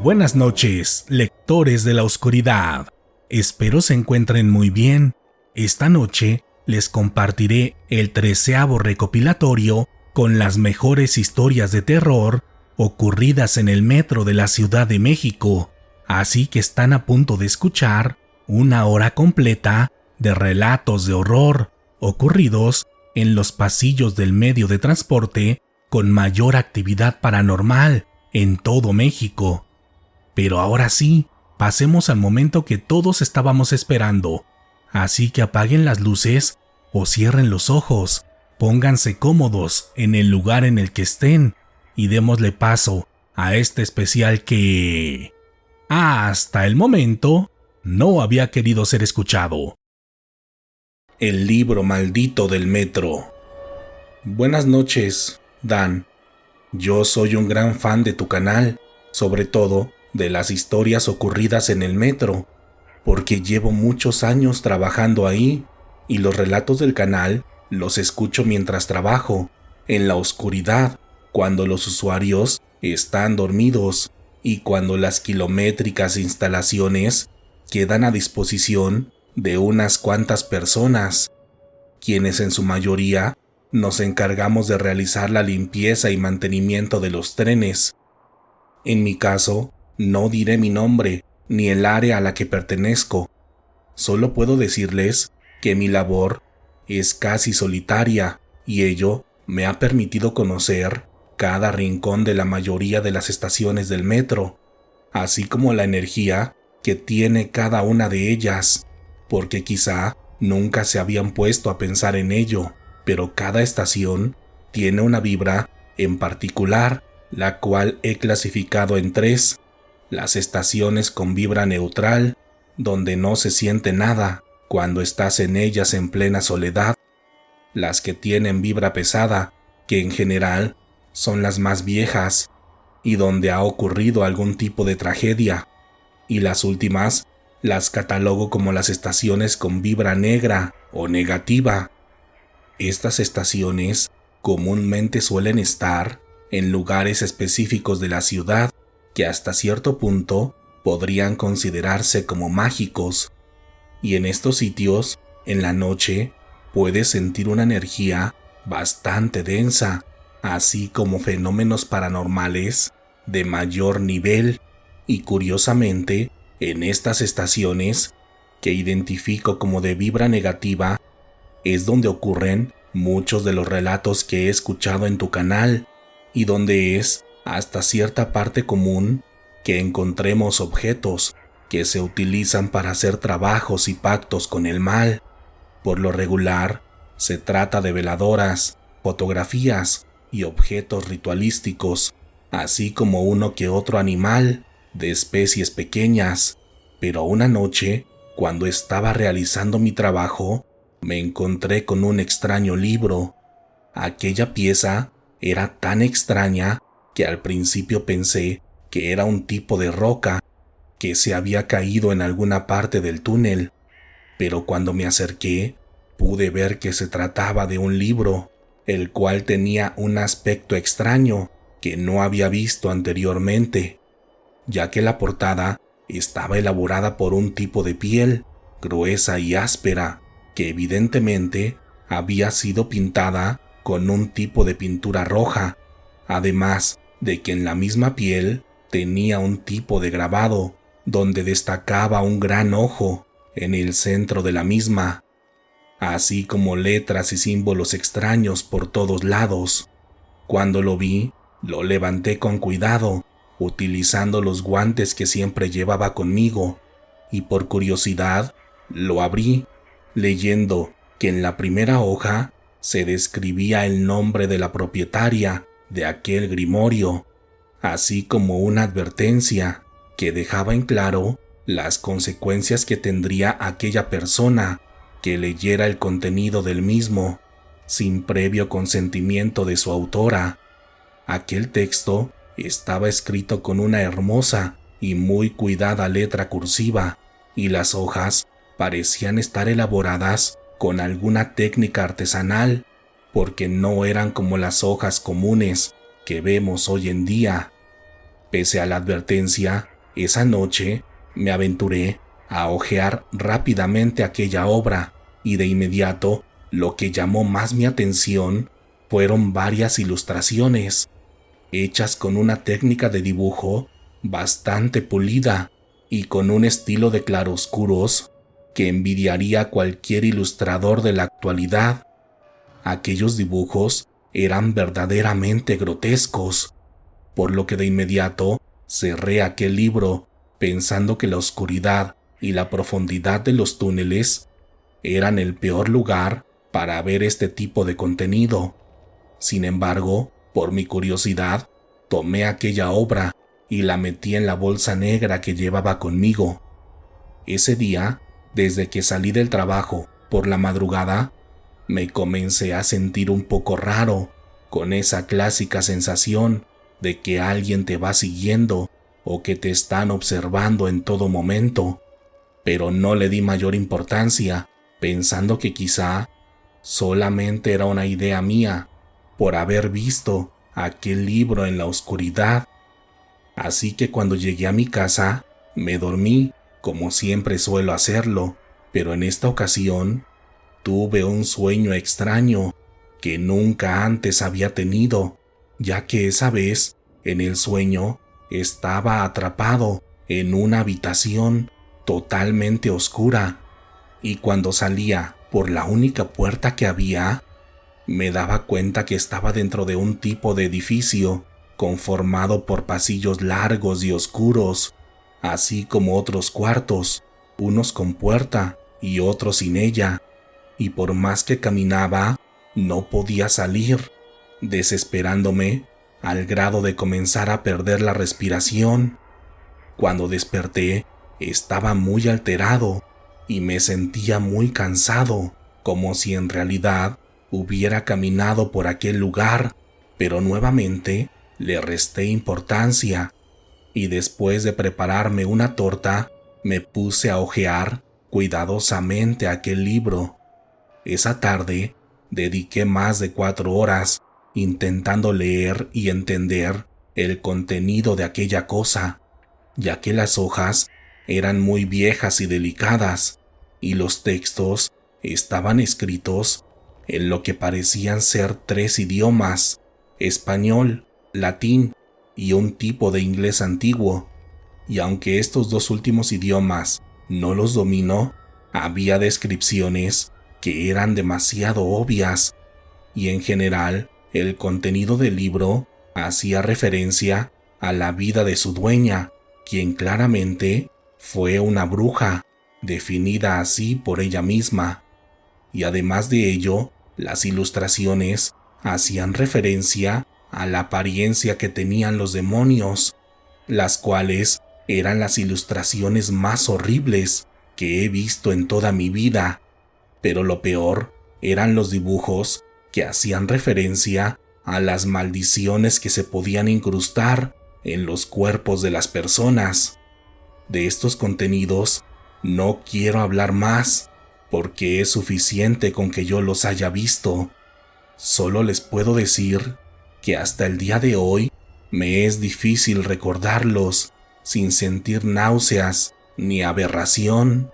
Buenas noches, lectores de la oscuridad. Espero se encuentren muy bien. Esta noche les compartiré el 13º recopilatorio con las mejores historias de terror ocurridas en el metro de la Ciudad de México, así que están a punto de escuchar una hora completa de relatos de horror ocurridos en los pasillos del medio de transporte con mayor actividad paranormal en todo México. Pero ahora sí, pasemos al momento que todos estábamos esperando. Así que apaguen las luces o cierren los ojos, pónganse cómodos en el lugar en el que estén y démosle paso a este especial que, hasta el momento, no había querido ser escuchado. El libro maldito del metro. Buenas noches, Dan. Yo soy un gran fan de tu canal, sobre todo de las historias ocurridas en el metro, porque llevo muchos años trabajando ahí y los relatos del canal los escucho mientras trabajo, en la oscuridad, cuando los usuarios están dormidos y cuando las kilométricas instalaciones quedan a disposición de unas cuantas personas, quienes en su mayoría nos encargamos de realizar la limpieza y mantenimiento de los trenes. En mi caso, no diré mi nombre ni el área a la que pertenezco. Solo puedo decirles que mi labor es casi solitaria y ello me ha permitido conocer cada rincón de la mayoría de las estaciones del metro, así como la energía que tiene cada una de ellas, porque quizá nunca se habían puesto a pensar en ello, pero cada estación tiene una vibra en particular, la cual he clasificado en 3. Las estaciones con vibra neutral, donde no se siente nada cuando estás en ellas en plena soledad. Las que tienen vibra pesada, que en general son las más viejas y donde ha ocurrido algún tipo de tragedia. Y las últimas las catalogo como las estaciones con vibra negra o negativa. Estas estaciones comúnmente suelen estar en lugares específicos de la ciudad que hasta cierto punto podrían considerarse como mágicos. Y en estos sitios, en la noche, puedes sentir una energía bastante densa, así como fenómenos paranormales de mayor nivel. Y curiosamente, en estas estaciones, que identifico como de vibra negativa, es donde ocurren muchos de los relatos que he escuchado en tu canal y donde es hasta cierta parte común que encontremos objetos que se utilizan para hacer trabajos y pactos con el mal. Por lo regular, se trata de veladoras, fotografías y objetos ritualísticos, así como uno que otro animal de especies pequeñas. Pero una noche, cuando estaba realizando mi trabajo, me encontré con un extraño libro. Aquella pieza era tan extraña que al principio pensé que era un tipo de roca que se había caído en alguna parte del túnel, pero cuando me acerqué pude ver que se trataba de un libro, el cual tenía un aspecto extraño que no había visto anteriormente, ya que la portada estaba elaborada por un tipo de piel gruesa y áspera que evidentemente había sido pintada con un tipo de pintura roja, además de que en la misma piel tenía un tipo de grabado donde destacaba un gran ojo en el centro de la misma, así como letras y símbolos extraños por todos lados. Cuando lo vi, lo levanté con cuidado, utilizando los guantes que siempre llevaba conmigo, y por curiosidad lo abrí, leyendo que en la primera hoja se describía el nombre de la propietaria de aquel grimorio, así como una advertencia que dejaba en claro las consecuencias que tendría aquella persona que leyera el contenido del mismo sin previo consentimiento de su autora. Aquel texto estaba escrito con una hermosa y muy cuidada letra cursiva, y las hojas parecían estar elaboradas con alguna técnica artesanal, porque no eran como las hojas comunes que vemos hoy en día. Pese a la advertencia, Esa noche me aventuré a hojear rápidamente aquella obra y de inmediato lo que llamó más mi atención fueron varias ilustraciones, hechas con una técnica de dibujo bastante pulida y con un estilo de claroscuros que envidiaría a cualquier ilustrador de la actualidad. Aquellos dibujos eran verdaderamente grotescos, por lo que de inmediato cerré aquel libro pensando que la oscuridad y la profundidad de los túneles eran el peor lugar para ver este tipo de contenido. Sin embargo, por mi curiosidad, tomé aquella obra y la metí en la bolsa negra que llevaba conmigo. Ese día, desde que salí del trabajo por la madrugada, me comencé a sentir un poco raro, con esa clásica sensación de que alguien te va siguiendo o que te están observando en todo momento, pero no le di mayor importancia, pensando que quizá solamente era una idea mía por haber visto aquel libro en la oscuridad. Así que cuando llegué a mi casa, me dormí como siempre suelo hacerlo, pero en esta ocasión tuve un sueño extraño que nunca antes había tenido, ya que esa vez, en el sueño, estaba atrapado en una habitación totalmente oscura, y cuando salía por la única puerta que había, me daba cuenta que estaba dentro de un tipo de edificio conformado por pasillos largos y oscuros, así como otros cuartos, unos con puerta y otros sin ella, y por más que caminaba, no podía salir, desesperándome al grado de comenzar a perder la respiración. Cuando desperté, estaba muy alterado y me sentía muy cansado, como si en realidad hubiera caminado por aquel lugar, pero nuevamente le resté importancia y después de prepararme una torta, me puse a hojear cuidadosamente aquel libro. Esa tarde dediqué más de 4 horas intentando leer y entender el contenido de aquella cosa, ya que las hojas eran muy viejas y delicadas, y los textos estaban escritos en lo que parecían ser 3 idiomas: español, latín y un tipo de inglés antiguo, y aunque estos 2 últimos idiomas no los domino, había descripciones que eran demasiado obvias, y en general el contenido del libro hacía referencia a la vida de su dueña, quien claramente fue una bruja, definida así por ella misma. Y además de ello, las ilustraciones hacían referencia a la apariencia que tenían los demonios, las cuales eran las ilustraciones más horribles que he visto en toda mi vida. Pero lo peor eran los dibujos que hacían referencia a las maldiciones que se podían incrustar en los cuerpos de las personas. De estos contenidos no quiero hablar más, porque es suficiente con que yo los haya visto. Solo les puedo decir que hasta el día de hoy me es difícil recordarlos sin sentir náuseas ni aberración.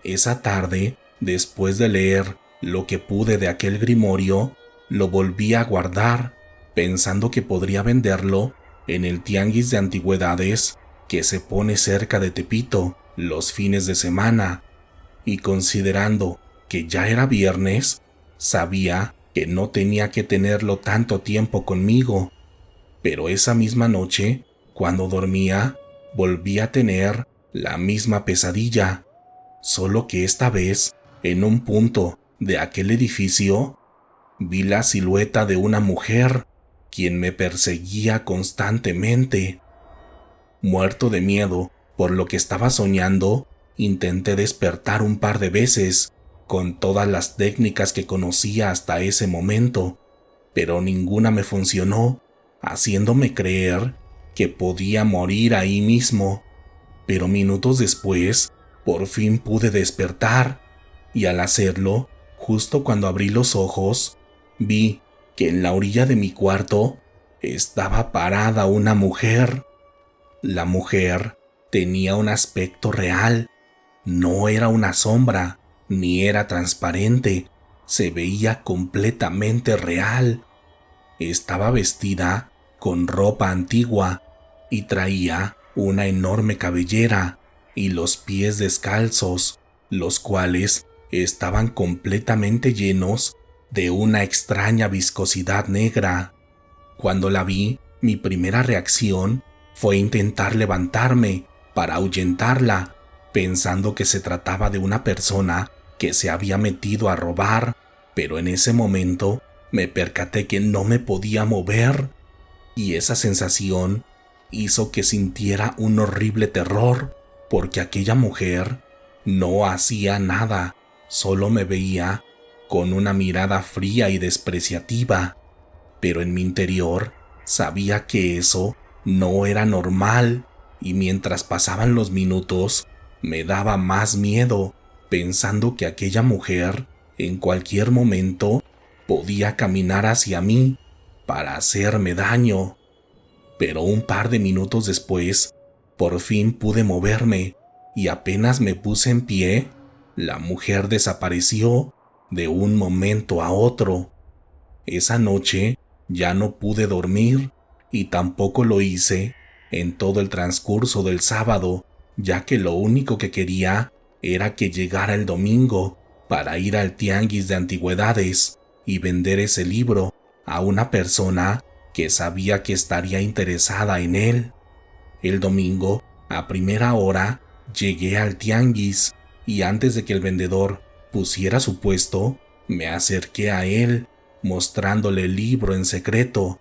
Esa tarde, después de leer lo que pude de aquel grimorio, lo volví a guardar, pensando que podría venderlo en el tianguis de antigüedades que se pone cerca de Tepito los fines de semana, y considerando que ya era viernes, sabía que no tenía que tenerlo tanto tiempo conmigo. Pero esa misma noche, cuando dormía, volví a tener la misma pesadilla, solo que esta vez, en un punto de aquel edificio, vi la silueta de una mujer, quien me perseguía constantemente. Muerto de miedo por lo que estaba soñando, intenté despertar un par de veces, con todas las técnicas que conocía hasta ese momento, pero ninguna me funcionó, haciéndome creer que podía morir ahí mismo. Pero minutos después, por fin pude despertar, y al hacerlo, justo cuando abrí los ojos, vi que en la orilla de mi cuarto estaba parada una mujer. La mujer tenía un aspecto real. No era una sombra, ni era transparente, se veía completamente real. Estaba vestida con ropa antigua y traía una enorme cabellera y los pies descalzos, los cuales estaban completamente llenos de una extraña viscosidad negra. Cuando la vi, mi primera reacción fue intentar levantarme para ahuyentarla, pensando que se trataba de una persona que se había metido a robar, pero en ese momento me percaté que no me podía mover y esa sensación hizo que sintiera un horrible terror porque aquella mujer no hacía nada, solo me veía con una mirada fría y despreciativa, pero en mi interior sabía que eso no era normal y mientras pasaban los minutos me daba más miedo pensando que aquella mujer en cualquier momento podía caminar hacia mí para hacerme daño. Pero un par de minutos después, por fin pude moverme y apenas me puse en pie, la mujer desapareció de un momento a otro. Esa noche ya no pude dormir y tampoco lo hice en todo el transcurso del sábado, ya que lo único que quería era que llegara el domingo para ir al tianguis de antigüedades y vender ese libro a una persona que sabía que estaría interesada en él. El domingo, a primera hora, llegué al tianguis y antes de que el vendedor pusiera su puesto, me acerqué a él, mostrándole el libro en secreto.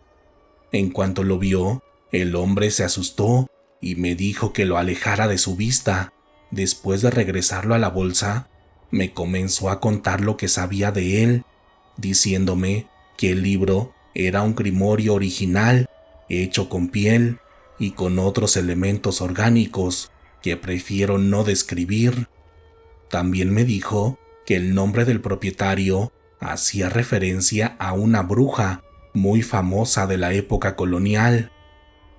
En cuanto lo vio, el hombre se asustó y me dijo que lo alejara de su vista. Después de regresarlo a la bolsa, me comenzó a contar lo que sabía de él, diciéndome que el libro era un grimorio original, hecho con piel y con otros elementos orgánicos que prefiero no describir. También me dijo que el nombre del propietario hacía referencia a una bruja muy famosa de la época colonial.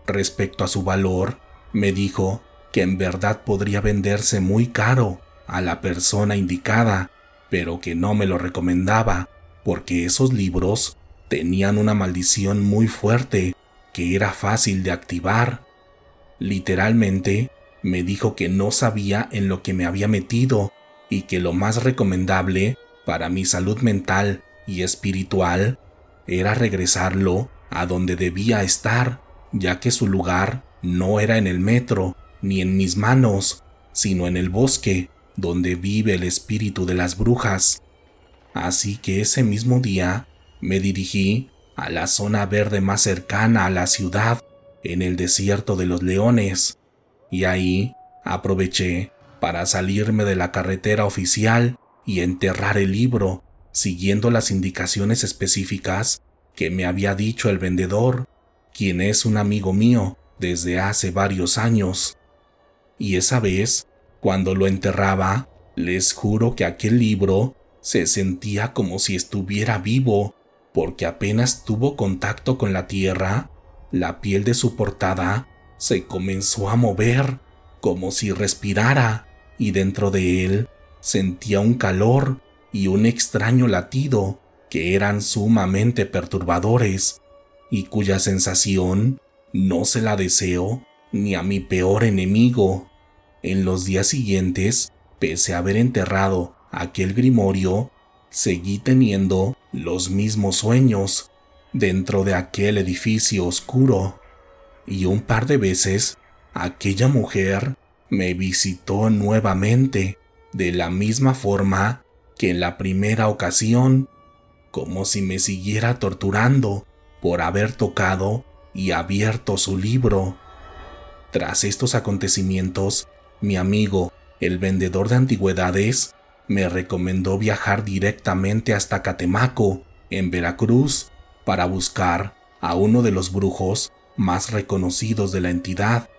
Respecto a su valor, me dijo que en verdad podría venderse muy caro a la persona indicada, pero que no me lo recomendaba porque esos libros tenían una maldición muy fuerte que era fácil de activar. Literalmente, me dijo que no sabía en lo que me había metido y que lo más recomendable para mi salud mental y espiritual era regresarlo a donde debía estar, ya que su lugar no era en el metro ni en mis manos, sino en el bosque donde vive el espíritu de las brujas. Así que ese mismo día me dirigí a la zona verde más cercana a la ciudad, en el desierto de los leones, y ahí aproveché para salirme de la carretera oficial y enterrar el libro, siguiendo las indicaciones específicas que me había dicho el vendedor, quien es un amigo mío desde hace varios años. Y esa vez, cuando lo enterraba, les juro que aquel libro se sentía como si estuviera vivo, porque apenas tuvo contacto con la tierra, la piel de su portada se comenzó a mover, como si respirara, y dentro de él sentía un calor y un extraño latido que eran sumamente perturbadores, y cuya sensación no se la deseo ni a mi peor enemigo. En los días siguientes, pese a haber enterrado aquel grimorio, seguí teniendo los mismos sueños dentro de aquel edificio oscuro, y un par de veces aquella mujer me visitó nuevamente de la misma forma que en la primera ocasión, como si me siguiera torturando por haber tocado y abierto su libro. Tras estos acontecimientos, mi amigo, el vendedor de antigüedades, me recomendó viajar directamente hasta Catemaco, en Veracruz, para buscar a uno de los brujos más reconocidos de la entidad,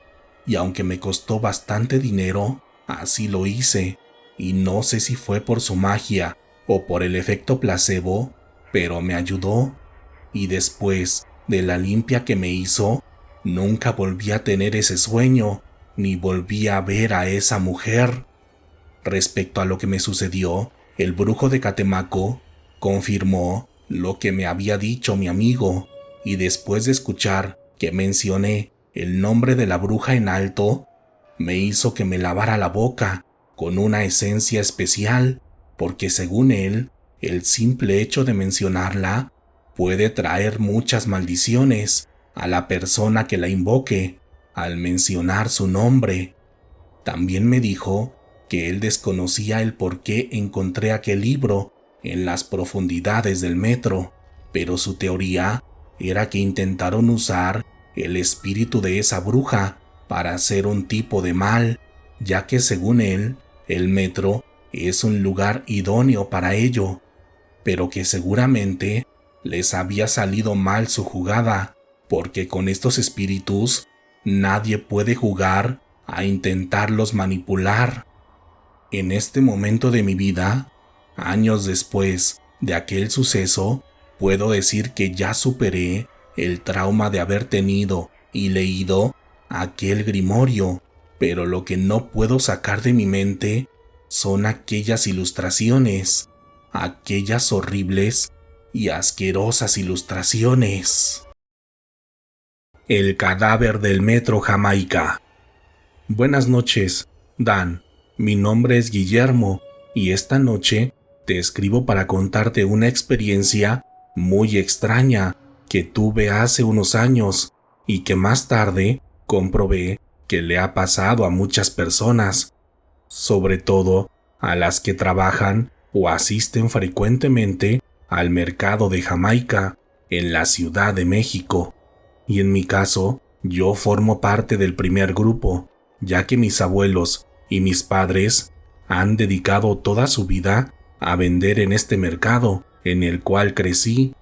y aunque me costó bastante dinero, así lo hice, y no sé si fue por su magia o por el efecto placebo, pero me ayudó, y después de la limpia que me hizo, nunca volví a tener ese sueño, ni volví a ver a esa mujer. Respecto a lo que me sucedió, el brujo de Catemaco confirmó lo que me había dicho mi amigo, y después de escuchar que mencioné el nombre de la bruja en alto, me hizo que me lavara la boca con una esencia especial, porque según él, el simple hecho de mencionarla puede traer muchas maldiciones a la persona que la invoque al mencionar su nombre. También me dijo que él desconocía el por qué encontré aquel libro en las profundidades del metro, pero su teoría era que intentaron usar el espíritu de esa bruja para hacer un tipo de mal, ya que según él, el metro es un lugar idóneo para ello, pero que seguramente les había salido mal su jugada, porque con estos espíritus nadie puede jugar a intentarlos manipular. En este momento de mi vida, años después de aquel suceso, puedo decir que ya superé el trauma de haber tenido y leído aquel grimorio, pero lo que no puedo sacar de mi mente son aquellas ilustraciones, aquellas horribles y asquerosas ilustraciones. El cadáver del metro Jamaica. Buenas noches, Dan. Mi nombre es Guillermo y esta noche te escribo para contarte una experiencia muy extraña que tuve hace unos años y que más tarde comprobé que le ha pasado a muchas personas, sobre todo a las que trabajan o asisten frecuentemente al mercado de Jamaica en la Ciudad de México. Y en mi caso, yo formo parte del primer grupo, ya que mis abuelos y mis padres han dedicado toda su vida a vender en este mercado en el cual crecí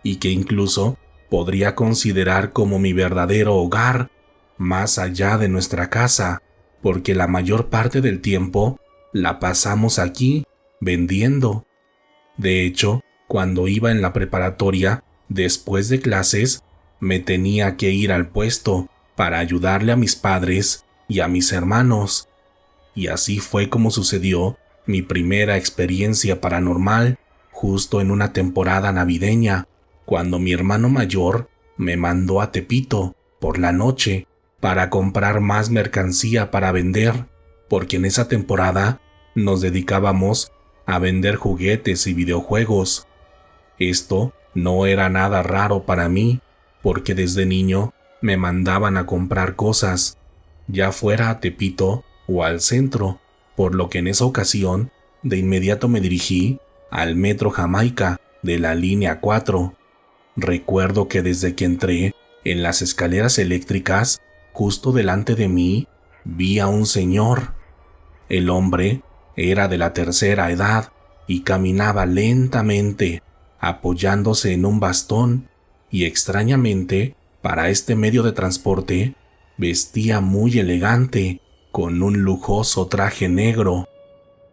y que incluso podría considerar como mi verdadero hogar, más allá de nuestra casa, porque la mayor parte del tiempo la pasamos aquí vendiendo. De hecho, cuando iba en la preparatoria, después de clases, me tenía que ir al puesto para ayudarle a mis padres y a mis hermanos. Y así fue como sucedió mi primera experiencia paranormal, justo en una temporada navideña, cuando mi hermano mayor me mandó a Tepito por la noche para comprar más mercancía para vender, porque en esa temporada nos dedicábamos a vender juguetes y videojuegos. Esto no era nada raro para mí, porque desde niño me mandaban a comprar cosas, ya fuera a Tepito o al centro, por lo que en esa ocasión de inmediato me dirigí al metro Jamaica de la línea 4. Recuerdo que desde que entré en las escaleras eléctricas, justo delante de mí, vi a un señor. El hombre era de la tercera edad y caminaba lentamente, apoyándose en un bastón, y extrañamente, para este medio de transporte, vestía muy elegante, con un lujoso traje negro.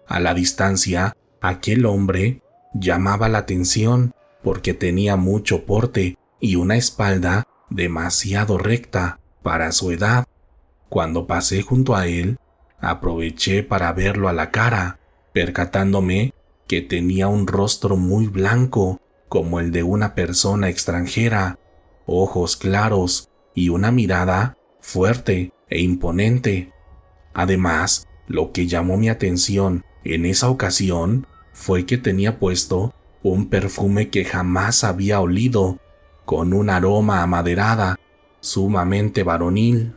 A la distancia, aquel hombre llamaba la atención porque tenía mucho porte y una espalda demasiado recta para su edad. Cuando pasé junto a él, aproveché para verlo a la cara, percatándome que tenía un rostro muy blanco, como el de una persona extranjera, ojos claros y una mirada fuerte e imponente. Además, lo que llamó mi atención en esa ocasión fue que tenía puesto un perfume que jamás había olido, con un aroma amaderada, sumamente varonil.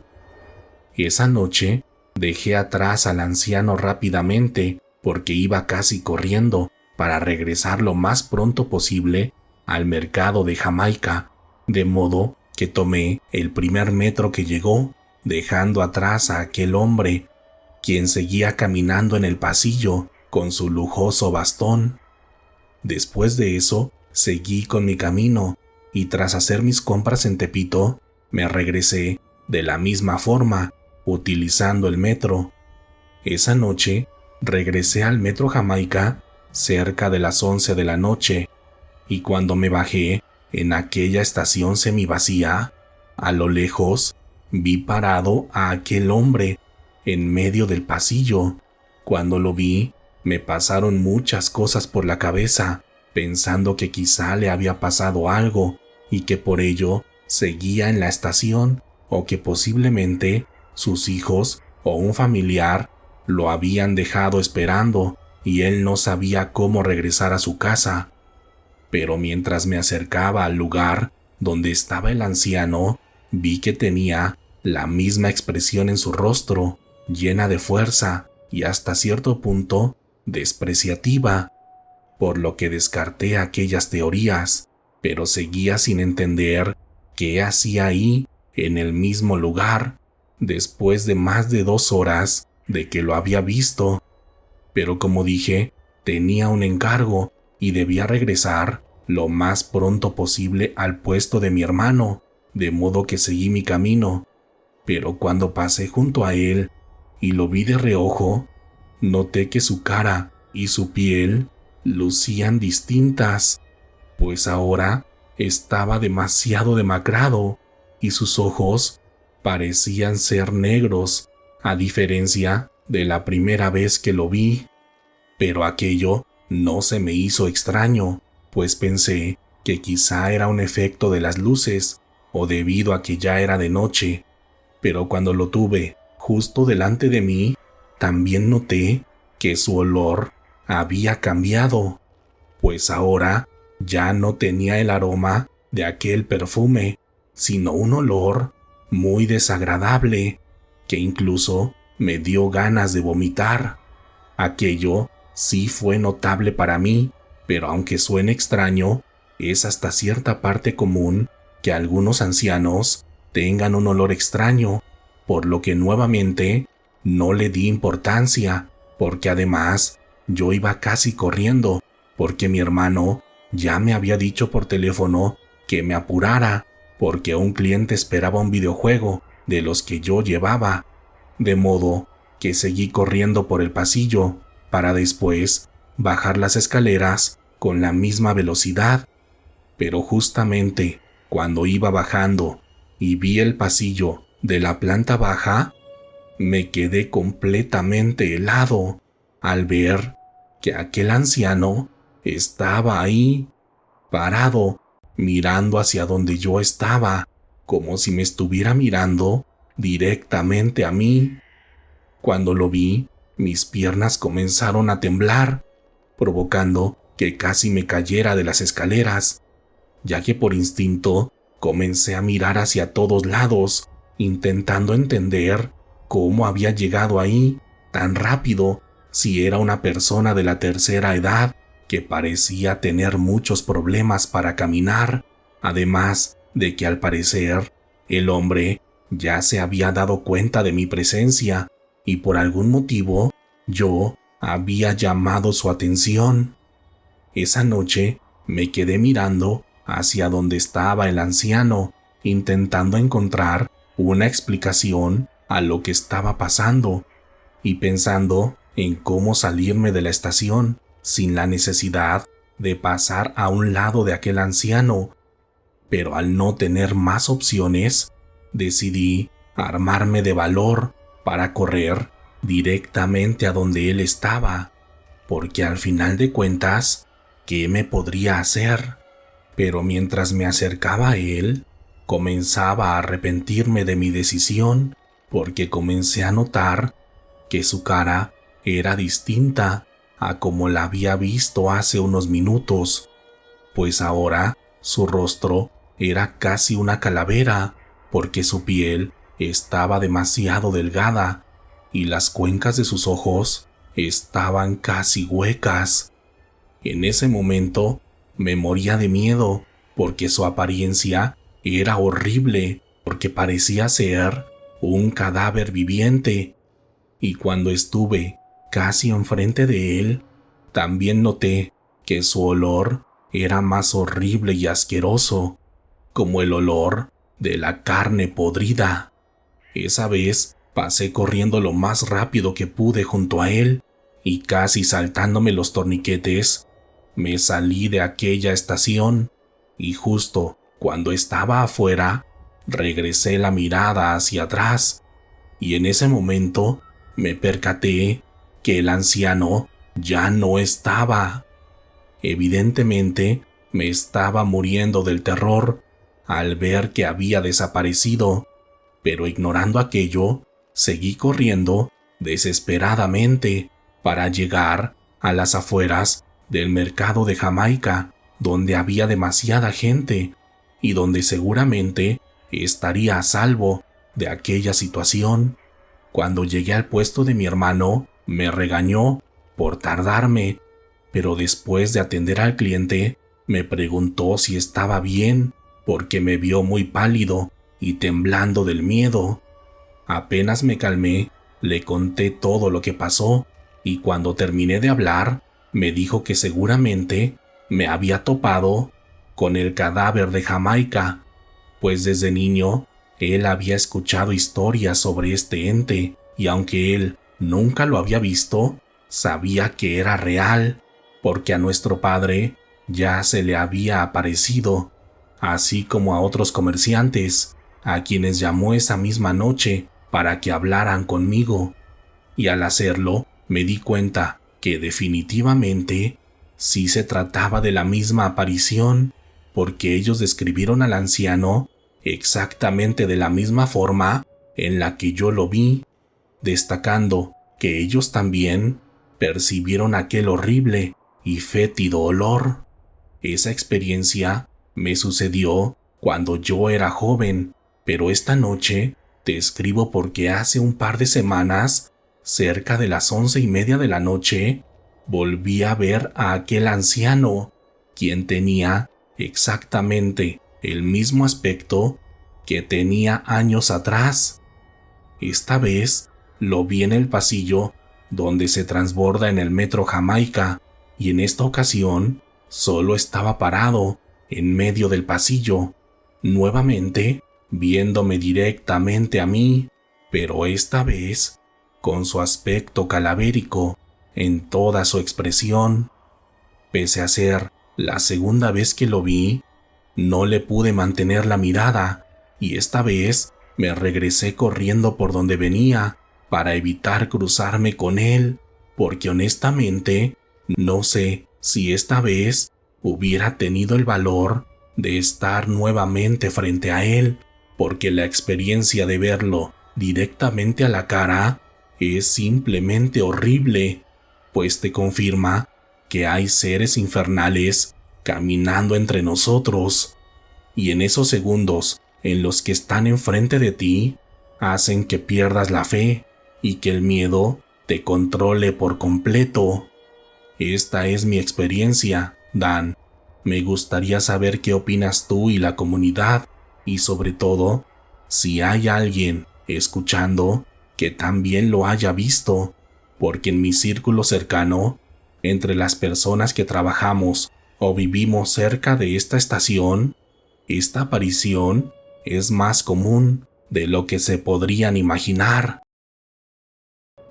Esa noche dejé atrás al anciano rápidamente porque iba casi corriendo para regresar lo más pronto posible al mercado de Jamaica, de modo que tomé el primer metro que llegó, dejando atrás a aquel hombre, quien seguía caminando en el pasillo con su lujoso bastón. Después de eso, seguí con mi camino y tras hacer mis compras en Tepito, me regresé de la misma forma, utilizando el metro. Esa noche, regresé al metro Jamaica cerca de las 11 de la noche, y cuando me bajé en aquella estación semivacía, a lo lejos, vi parado a aquel hombre en medio del pasillo. Cuando lo vi, me pasaron muchas cosas por la cabeza, pensando que quizá le había pasado algo y que por ello seguía en la estación, o que posiblemente sus hijos o un familiar lo habían dejado esperando y él no sabía cómo regresar a su casa. Pero mientras me acercaba al lugar donde estaba el anciano, vi que tenía la misma expresión en su rostro, llena de fuerza y hasta cierto punto despreciativa, por lo que descarté aquellas teorías, pero seguía sin entender qué hacía ahí en el mismo lugar, después de más de 2 horas de que lo había visto. Pero como dije, tenía un encargo y debía regresar lo más pronto posible al puesto de mi hermano, de modo que seguí mi camino. Pero cuando pasé junto a él y lo vi de reojo, noté que su cara y su piel lucían distintas, pues ahora estaba demasiado demacrado y sus ojos parecían ser negros, a diferencia de la primera vez que lo vi. Pero aquello no se me hizo extraño, pues pensé que quizá era un efecto de las luces o debido a que ya era de noche. Pero cuando lo tuve justo delante de mí, también noté que su olor había cambiado, pues ahora ya no tenía el aroma de aquel perfume, sino un olor muy desagradable, que incluso me dio ganas de vomitar. Aquello sí fue notable para mí, pero aunque suene extraño, es hasta cierta parte común que algunos ancianos tengan un olor extraño, por lo que nuevamente no le di importancia, porque además yo iba casi corriendo, porque mi hermano ya me había dicho por teléfono que me apurara, porque un cliente esperaba un videojuego de los que yo llevaba, de modo que seguí corriendo por el pasillo, para después bajar las escaleras con la misma velocidad. Pero justamente cuando iba bajando y vi el pasillo de la planta baja, me quedé completamente helado al ver que aquel anciano estaba ahí, parado, mirando hacia donde yo estaba, como si me estuviera mirando directamente a mí. Cuando lo vi, mis piernas comenzaron a temblar, provocando que casi me cayera de las escaleras, ya que por instinto comencé a mirar hacia todos lados, intentando entender cómo había llegado ahí tan rápido, si era una persona de la tercera edad que parecía tener muchos problemas para caminar, además de que al parecer el hombre ya se había dado cuenta de mi presencia y por algún motivo yo había llamado su atención. Esa noche me quedé mirando hacia donde estaba el anciano, intentando encontrar una explicación a lo que estaba pasando y pensando en cómo salirme de la estación sin la necesidad de pasar a un lado de aquel anciano. Pero al no tener más opciones, decidí armarme de valor para correr directamente a donde él estaba, porque al final de cuentas, ¿qué me podría hacer? Pero mientras me acercaba a él, comenzaba a arrepentirme de mi decisión, porque comencé a notar que su cara era distinta a como la había visto hace unos minutos, pues ahora su rostro era casi una calavera, porque su piel estaba demasiado delgada y las cuencas de sus ojos estaban casi huecas. En ese momento me moría de miedo, porque su apariencia era horrible, porque parecía ser un cadáver viviente. Y cuando estuve casi enfrente de él, también noté que su olor era más horrible y asqueroso, como el olor de la carne podrida. Esa vez pasé corriendo lo más rápido que pude junto a él y casi saltándome los torniquetes, me salí de aquella estación y justo cuando estaba afuera, regresé la mirada hacia atrás y en ese momento me percaté que el anciano ya no estaba. Evidentemente, me estaba muriendo del terror al ver que había desaparecido, pero ignorando aquello, seguí corriendo desesperadamente para llegar a las afueras del mercado de Jamaica, donde había demasiada gente y donde seguramente estaría a salvo de aquella situación. Cuando llegué al puesto de mi hermano, me regañó por tardarme, pero después de atender al cliente, me preguntó si estaba bien, porque me vio muy pálido y temblando del miedo. Apenas me calmé, le conté todo lo que pasó, y cuando terminé de hablar, me dijo que seguramente me había topado con el cadáver de Jamaica, pues desde niño él había escuchado historias sobre este ente, y aunque él nunca lo había visto, sabía que era real, porque a nuestro padre ya se le había aparecido, así como a otros comerciantes, a quienes llamó esa misma noche para que hablaran conmigo, y al hacerlo me di cuenta que definitivamente sí se trataba de la misma aparición, porque ellos describieron al anciano exactamente de la misma forma en la que yo lo vi, destacando que ellos también percibieron aquel horrible y fétido olor. Esa experiencia me sucedió cuando yo era joven, pero esta noche te escribo porque hace un par de semanas, cerca de las 11:30 de la noche, volví a ver a aquel anciano, quien tenía exactamente el mismo aspecto que tenía años atrás. Esta vez lo vi en el pasillo donde se transborda en el metro Jamaica, y en esta ocasión solo estaba parado en medio del pasillo, nuevamente viéndome directamente a mí, pero esta vez con su aspecto cadavérico en toda su expresión. Pese a ser la segunda vez que lo vi, no le pude mantener la mirada, y esta vez me regresé corriendo por donde venía para evitar cruzarme con él, porque honestamente no sé si esta vez hubiera tenido el valor de estar nuevamente frente a él, porque la experiencia de verlo directamente a la cara es simplemente horrible, pues te confirma que hay seres infernales caminando entre nosotros, y en esos segundos en los que están enfrente de ti, hacen que pierdas la fe y que el miedo te controle por completo. Esta es mi experiencia, Dan. Me gustaría saber qué opinas tú y la comunidad, y sobre todo, si hay alguien escuchando que también lo haya visto, porque en mi círculo cercano, entre las personas que trabajamos o vivimos cerca de esta estación, esta aparición es más común de lo que se podrían imaginar.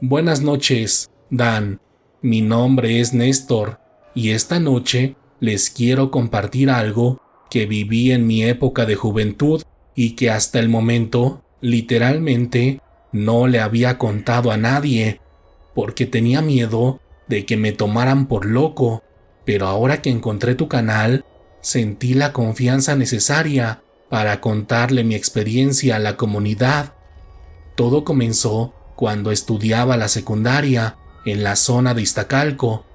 Buenas noches, Dan. Mi nombre es Néstor, y esta noche les quiero compartir algo que viví en mi época de juventud y que hasta el momento, literalmente, no le había contado a nadie, porque tenía miedo de que me tomaran por loco, pero ahora que encontré tu canal, sentí la confianza necesaria para contarle mi experiencia a la comunidad. Todo comenzó cuando estudiaba la secundaria en la zona de Iztacalco.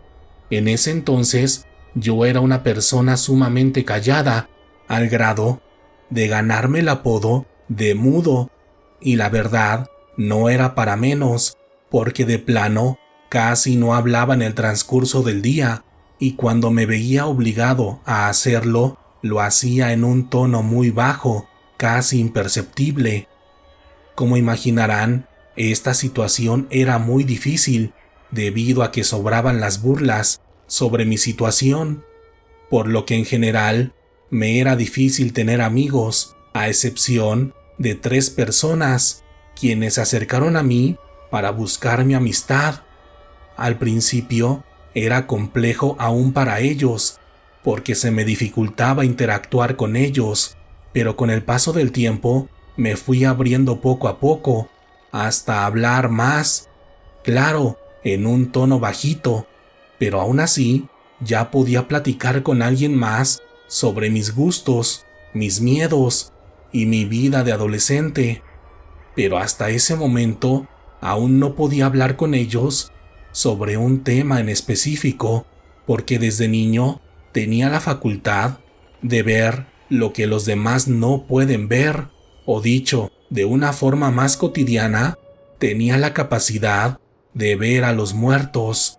En ese entonces yo era una persona sumamente callada, al grado de ganarme el apodo de mudo, y la verdad no era para menos, porque de plano casi no hablaba en el transcurso del día, y cuando me veía obligado a hacerlo, lo hacía en un tono muy bajo, casi imperceptible. Como imaginarán, esta situación era muy difícil, debido a que sobraban las burlas sobre mi situación, por lo que en general me era difícil tener amigos, a excepción de 3 personas, quienes se acercaron a mí para buscar mi amistad. Al principio era complejo aún para ellos, porque se me dificultaba interactuar con ellos, pero con el paso del tiempo me fui abriendo poco a poco, hasta hablar más, claro, en un tono bajito, pero aún así ya podía platicar con alguien más sobre mis gustos, mis miedos y mi vida de adolescente. Pero hasta ese momento aún no podía hablar con ellos sobre un tema en específico, porque desde niño tenía la facultad de ver lo que los demás no pueden ver, o dicho de una forma más cotidiana, tenía la capacidad de ver a los muertos.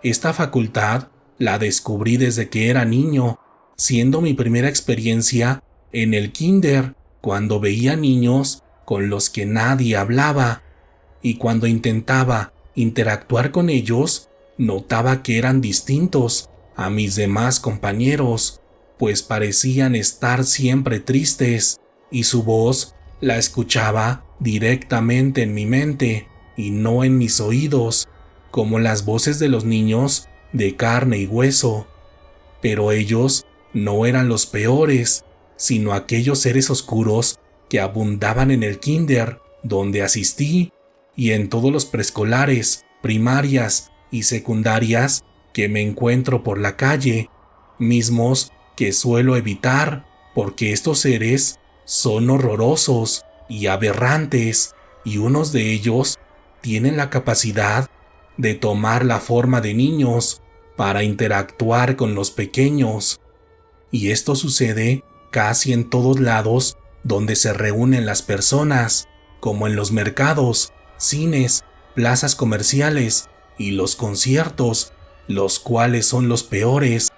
Esta facultad la descubrí desde que era niño, siendo mi primera experiencia en el kinder, cuando veía niños con los que nadie hablaba, y cuando intentaba interactuar con ellos, notaba que eran distintos a mis demás compañeros, pues parecían estar siempre tristes, y su voz la escuchaba directamente en mi mente y no en mis oídos, como las voces de los niños de carne y hueso. Pero ellos no eran los peores, sino aquellos seres oscuros que abundaban en el kinder donde asistí y en todos los preescolares, primarias y secundarias que me encuentro por la calle, mismos que suelo evitar porque estos seres son horrorosos y aberrantes, y unos de ellos tienen la capacidad de tomar la forma de niños para interactuar con los pequeños. Y esto sucede casi en todos lados donde se reúnen las personas, como en los mercados, cines, plazas comerciales y los conciertos, los cuales son los peores,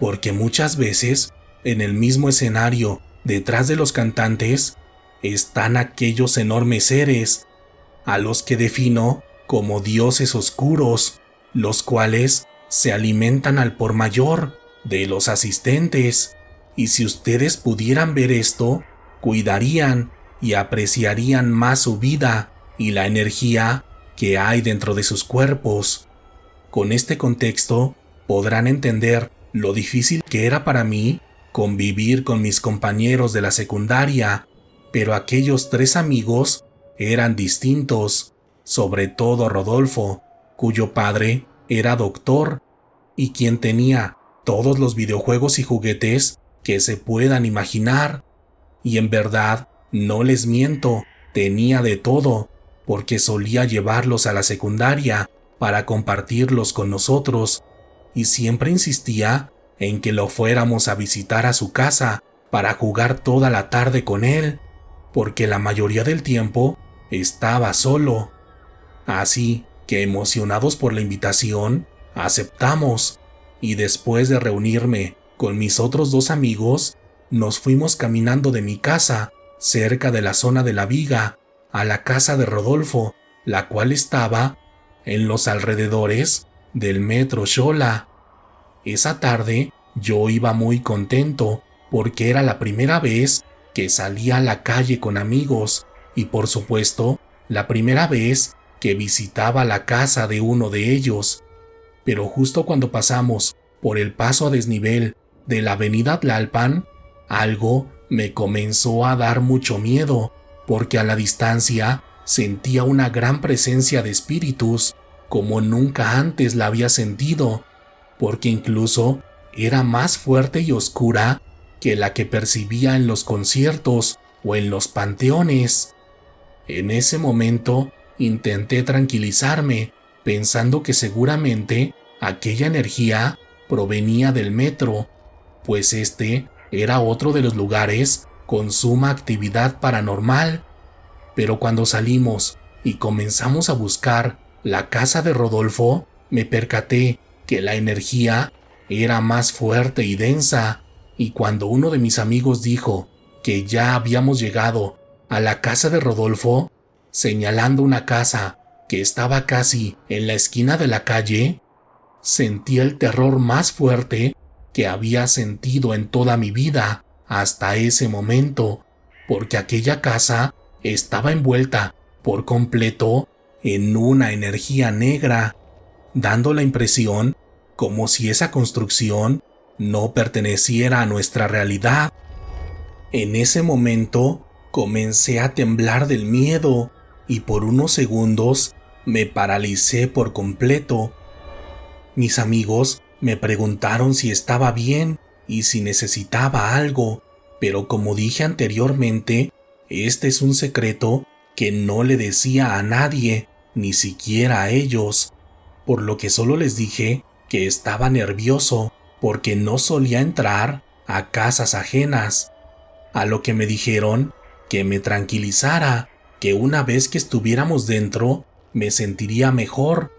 porque muchas veces en el mismo escenario, detrás de los cantantes, están aquellos enormes seres, a los que defino como dioses oscuros, los cuales se alimentan al por mayor de los asistentes, y si ustedes pudieran ver esto, cuidarían y apreciarían más su vida y la energía que hay dentro de sus cuerpos. Con este contexto, podrán entender lo difícil que era para mí convivir con mis compañeros de la secundaria, pero aquellos 3 amigos eran distintos, sobre todo Rodolfo, cuyo padre era doctor y quien tenía todos los videojuegos y juguetes que se puedan imaginar. Y en verdad, no les miento, tenía de todo, porque solía llevarlos a la secundaria para compartirlos con nosotros, y siempre insistía en que lo fuéramos a visitar a su casa para jugar toda la tarde con él, porque la mayoría del tiempo estaba solo. Así que, emocionados por la invitación, aceptamos, y después de reunirme con mis otros 2 amigos, nos fuimos caminando de mi casa, cerca de la zona de la Viga, a la casa de Rodolfo, la cual estaba en los alrededores del metro Xola. Esa tarde yo iba muy contento porque era la primera vez que salía a la calle con amigos y, por supuesto, la primera vez que visitaba la casa de uno de ellos. Pero justo cuando pasamos por el paso a desnivel de la avenida Tlalpan, algo me comenzó a dar mucho miedo, porque a la distancia sentía una gran presencia de espíritus, como nunca antes la había sentido, porque incluso era más fuerte y oscura que la que percibía en los conciertos o en los panteones. En ese momento intenté tranquilizarme, pensando que seguramente aquella energía provenía del metro, pues este era otro de los lugares con suma actividad paranormal. Pero cuando salimos y comenzamos a buscar la casa de Rodolfo, me percaté que la energía era más fuerte y densa, y cuando uno de mis amigos dijo que ya habíamos llegado a la casa de Rodolfo, señalando una casa que estaba casi en la esquina de la calle, sentí el terror más fuerte que había sentido en toda mi vida hasta ese momento, porque aquella casa estaba envuelta por completo en una energía negra, dando la impresión como si esa construcción no perteneciera a nuestra realidad. En ese momento comencé a temblar del miedo y por unos segundos me paralicé por completo. Mis amigos me preguntaron si estaba bien y si necesitaba algo, pero como dije anteriormente, este es un secreto que no le decía a nadie, ni siquiera a ellos, por lo que solo les dije que estaba nervioso porque no solía entrar a casas ajenas, a lo que me dijeron que me tranquilizara, que una vez que estuviéramos dentro me sentiría mejor.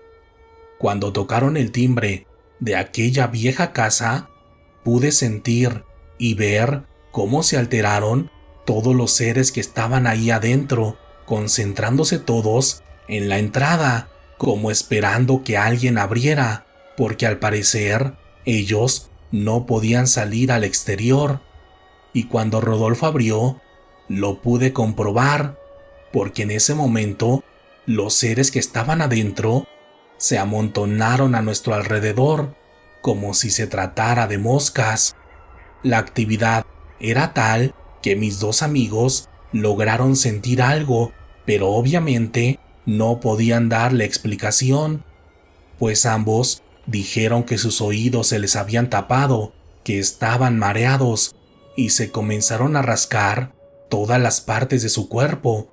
Cuando tocaron el timbre de aquella vieja casa, pude sentir y ver cómo se alteraron todos los seres que estaban ahí adentro, concentrándose todos en la entrada, como esperando que alguien abriera, porque al parecer ellos no podían salir al exterior. Y cuando Rodolfo abrió, lo pude comprobar, porque en ese momento los seres que estaban adentro se amontonaron a nuestro alrededor, como si se tratara de moscas. La actividad era tal que mis dos amigos lograron sentir algo, pero obviamente no podían darle explicación, pues ambos dijeron que sus oídos se les habían tapado, que estaban mareados y se comenzaron a rascar todas las partes de su cuerpo,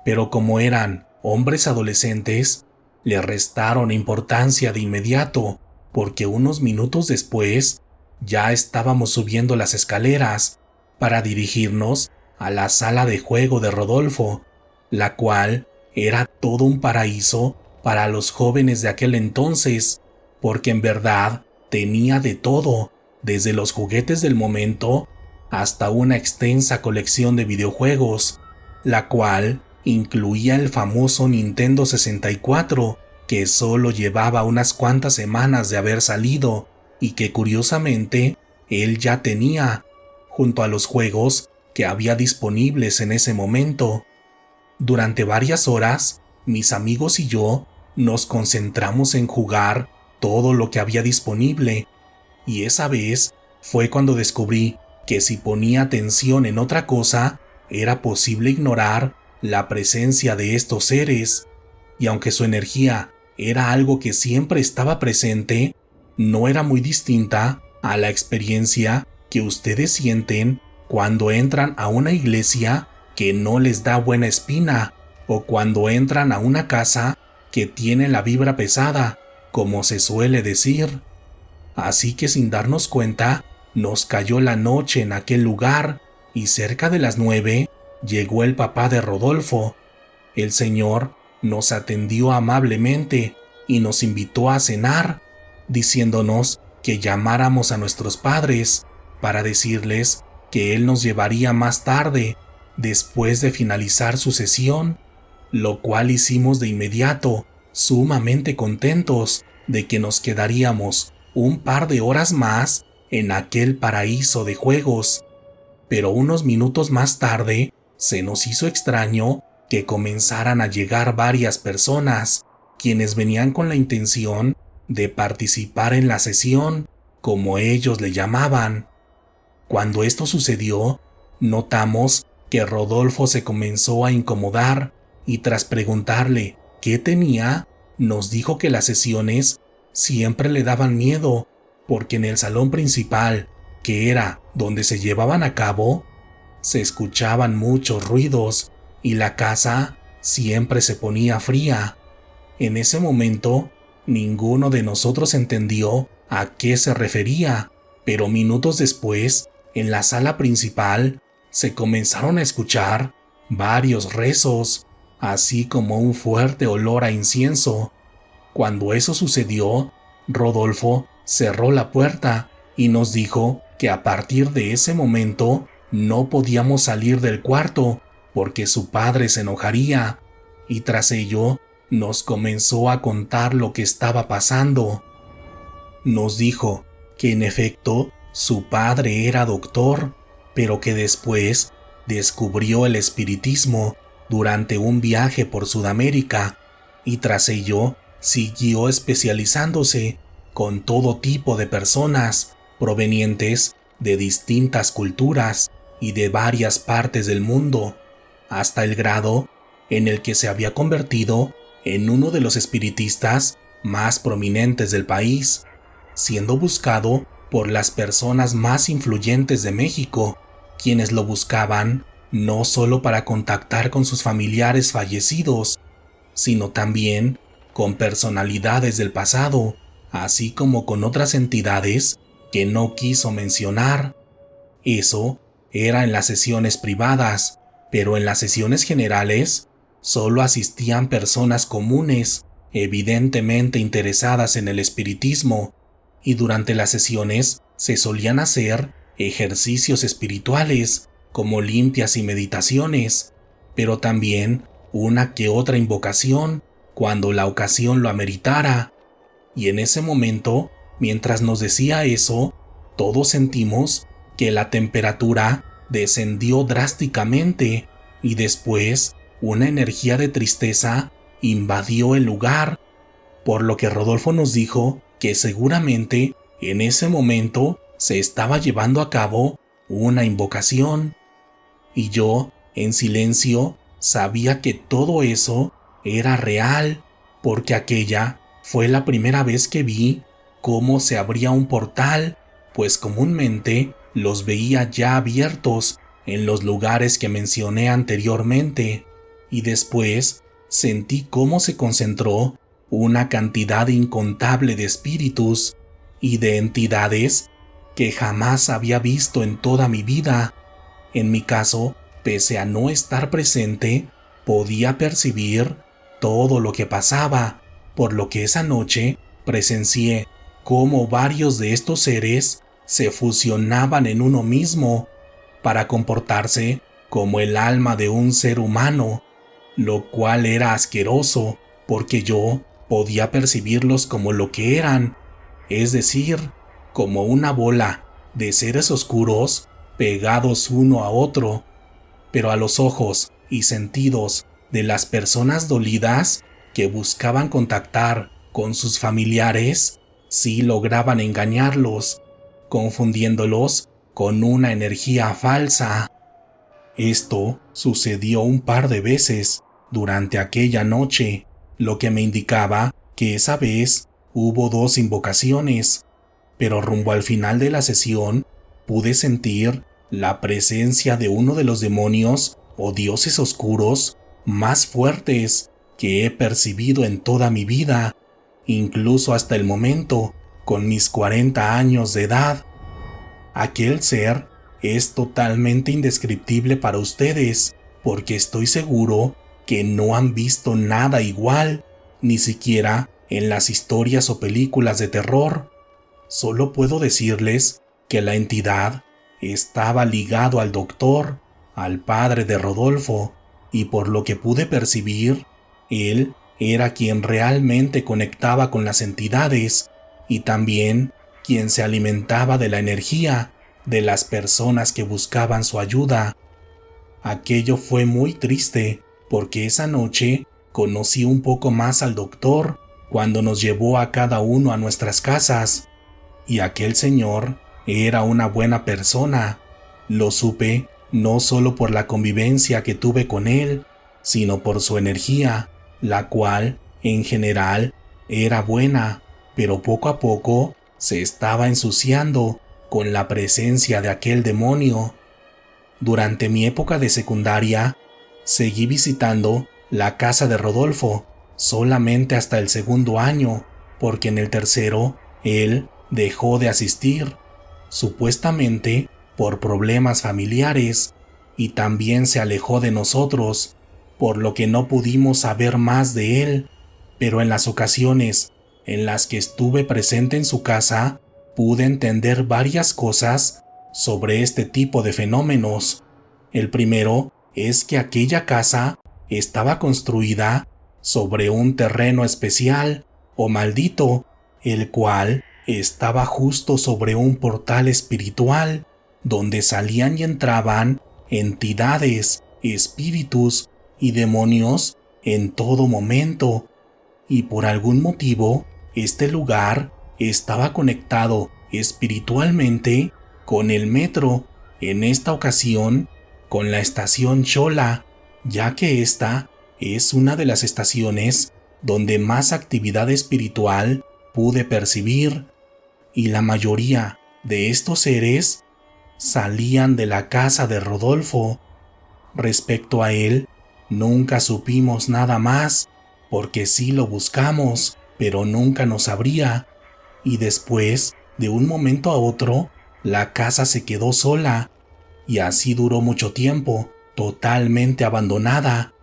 pero como eran hombres adolescentes, le restaron importancia de inmediato, porque unos minutos después ya estábamos subiendo las escaleras para dirigirnos a la sala de juego de Rodolfo, la cual era todo un paraíso para los jóvenes de aquel entonces, porque en verdad tenía de todo, desde los juguetes del momento hasta una extensa colección de videojuegos, la cual incluía el famoso Nintendo 64, que solo llevaba unas cuantas semanas de haber salido y que curiosamente él ya tenía, junto a los juegos que había disponibles en ese momento. Durante varias horas, mis amigos y yo nos concentramos en jugar todo lo que había disponible, y esa vez fue cuando descubrí que si ponía atención en otra cosa, era posible ignorar la presencia de estos seres, y aunque su energía era algo que siempre estaba presente, no era muy distinta a la experiencia que ustedes sienten cuando entran a una iglesia que no les da buena espina, o cuando entran a una casa que tiene la vibra pesada, como se suele decir. Así que sin darnos cuenta, nos cayó la noche en aquel lugar y cerca de las 9 llegó el papá de Rodolfo. El señor nos atendió amablemente y nos invitó a cenar, diciéndonos que llamáramos a nuestros padres para decirles que él nos llevaría más tarde, después de finalizar su sesión, lo cual hicimos de inmediato, sumamente contentos de que nos quedaríamos un par de horas más en aquel paraíso de juegos. Pero unos minutos más tarde se nos hizo extraño que comenzaran a llegar varias personas, quienes venían con la intención de participar en la sesión, como ellos le llamaban. Cuando esto sucedió, notamos que Rodolfo se comenzó a incomodar y tras preguntarle qué tenía, nos dijo que las sesiones siempre le daban miedo, porque en el salón principal, que era donde se llevaban a cabo, se escuchaban muchos ruidos y la casa siempre se ponía fría. En ese momento, ninguno de nosotros entendió a qué se refería, pero minutos después, en la sala principal, se comenzaron a escuchar varios rezos, así como un fuerte olor a incienso. Cuando eso sucedió, Rodolfo cerró la puerta y nos dijo que a partir de ese momento no podíamos salir del cuarto porque su padre se enojaría, y tras ello nos comenzó a contar lo que estaba pasando. Nos dijo que en efecto su padre era doctor, pero que después descubrió el espiritismo durante un viaje por Sudamérica y tras ello siguió especializándose con todo tipo de personas provenientes de distintas culturas, y de varias partes del mundo, hasta el grado en el que se había convertido en uno de los espiritistas más prominentes del país, siendo buscado por las personas más influyentes de México, quienes lo buscaban no solo para contactar con sus familiares fallecidos, sino también con personalidades del pasado, así como con otras entidades que no quiso mencionar. Eso era en las sesiones privadas, pero en las sesiones generales solo asistían personas comunes, evidentemente interesadas en el espiritismo, y durante las sesiones se solían hacer ejercicios espirituales, como limpias y meditaciones, pero también una que otra invocación cuando la ocasión lo ameritara. Y en ese momento, mientras nos decía eso, todos sentimos que la temperatura descendió drásticamente y después una energía de tristeza invadió el lugar, por lo que Rodolfo nos dijo que seguramente en ese momento se estaba llevando a cabo una invocación. Y yo, en silencio, sabía que todo eso era real, porque aquella fue la primera vez que vi cómo se abría un portal, pues comúnmente los veía ya abiertos en los lugares que mencioné anteriormente, y después sentí cómo se concentró una cantidad incontable de espíritus y de entidades que jamás había visto en toda mi vida. En mi caso, pese a no estar presente, podía percibir todo lo que pasaba, por lo que esa noche presencié cómo varios de estos seres se fusionaban en uno mismo para comportarse como el alma de un ser humano, lo cual era asqueroso porque yo podía percibirlos como lo que eran, es decir, como una bola de seres oscuros pegados uno a otro, pero a los ojos y sentidos de las personas dolidas que buscaban contactar con sus familiares, sí lograban engañarlos, confundiéndolos con una energía falsa. Esto sucedió un par de veces durante aquella noche, lo que me indicaba que esa vez hubo 2 invocaciones, pero rumbo al final de la sesión pude sentir la presencia de uno de los demonios o dioses oscuros más fuertes que he percibido en toda mi vida, incluso hasta el momento, con mis 40 años de edad. Aquel ser es totalmente indescriptible para ustedes, porque estoy seguro que no han visto nada igual, ni siquiera en las historias o películas de terror. Solo puedo decirles que la entidad estaba ligado al doctor, al padre de Rodolfo, y por lo que pude percibir, él era quien realmente conectaba con las entidades y también quien se alimentaba de la energía de las personas que buscaban su ayuda. Aquello fue muy triste porque esa noche conocí un poco más al doctor cuando nos llevó a cada uno a nuestras casas, y aquel señor era una buena persona. Lo supe no solo por la convivencia que tuve con él, sino por su energía, la cual, en general, era buena, pero poco a poco se estaba ensuciando con la presencia de aquel demonio. Durante mi época de secundaria, seguí visitando la casa de Rodolfo solamente hasta el 2.º año, porque en el 3.º él dejó de asistir, supuestamente por problemas familiares, y también se alejó de nosotros, por lo que no pudimos saber más de él, pero en las ocasiones en las que estuve presente en su casa, pude entender varias cosas sobre este tipo de fenómenos. El primero es que aquella casa estaba construida sobre un terreno especial o maldito, el cual estaba justo sobre un portal espiritual donde salían y entraban entidades, espíritus y demonios en todo momento, y por algún motivo este lugar estaba conectado espiritualmente con el metro, en esta ocasión con la estación Xola, ya que esta es una de las estaciones donde más actividad espiritual pude percibir, y la mayoría de estos seres salían de la casa de Rodolfo. Respecto a él, nunca supimos nada más, porque sí lo buscamos, pero nunca nos abría, y después, de un momento a otro, la casa se quedó sola, y así duró mucho tiempo, totalmente abandonada,